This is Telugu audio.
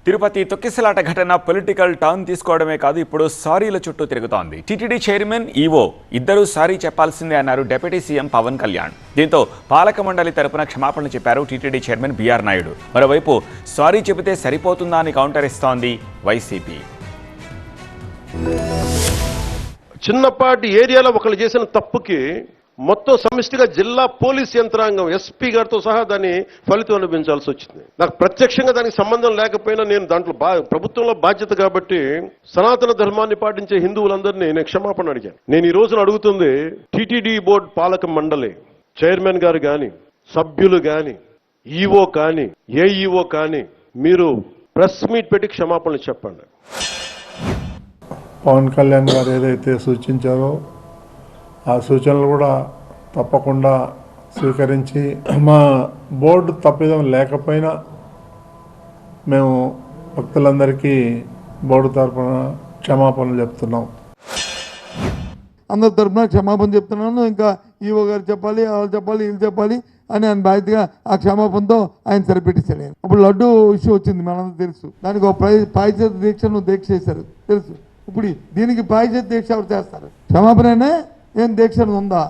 తిరుపతి తొక్కిసలాట ఘటన పొలిటికల్ టర్న్ తీసుకోవడమే కాదు, ఇప్పుడు సారీల చుట్టూ తిరుగుతోంది. టీటీడీ చైర్మన్, ఈవో ఇద్దరూ సారీ చెప్పాల్సిందే అన్నారు డిప్యూటీ సీఎం పవన్ కళ్యాణ్. దీంతో పాలక మండలి తరపున క్షమాపణలు చెప్పారు టీటీడీ చైర్మన్ బీఆర్ నాయుడు. మరోవైపు సారీ చెబితే సరిపోతుందా అని కౌంటర్ ఇస్తోంది వైసీపీ. చిన్నపాటి ఏరియాలో ఒకళ్ళు చేసిన తప్పుకి మొత్తం సమిష్టిగా జిల్లా పోలీస్ యంత్రాంగం ఎస్పీ గారితో సహా దాన్ని ఫలితం అనిపించాల్సి వచ్చింది. నాకు ప్రత్యక్షంగా దానికి సంబంధం లేకపోయినా నేను దాంట్లో ప్రభుత్వంలో బాధ్యత కాబట్టి సనాతన ధర్మాన్ని పాటించే హిందువులందరినీ నేను క్షమాపణ అడిగాను. నేను ఈ రోజున అడుగుతుంది టీటీడీ బోర్డు పాలక మండలి చైర్మన్ గారు కానీ, సభ్యులు కానీ, ఈఓ కానీ, ఏఈఓ కానీ మీరు ప్రెస్ మీట్ పెట్టి క్షమాపణలు చెప్పండి. పవన్ కళ్యాణ్ గారు ఏదైతే సూచించారో ఆ సూచనలు కూడా తప్పకుండా స్వీకరించి మా బోర్డు తప్పిదం లేకపోయినా మేము భక్తులందరికీ బోర్డు తరఫున క్షమాపణలు చెప్తున్నాం. అందరి తరఫున క్షమాపణ చెప్తున్నాను. ఇంకా ఈవో గారు చెప్పాలి, వాళ్ళు చెప్పాలి, వీళ్ళు చెప్పాలి అని ఆయన బాధ్యతగా ఆ క్షమాపణతో ఆయన సరిపెట్టేశాడు. ఆయన అప్పుడు లడ్డు ఇష్యూ వచ్చింది, మనందరూ తెలుసు. దానికి ఒక ప్రాయశ్చిత్త దీక్షను దీక్ష చేశారు తెలుసు. ఇప్పుడు దీనికి ప్రాయశ్చిత్త దీక్ష ఎవరు చేస్తారు? క్షమాపణ ఏం దీక్ష ఉందా?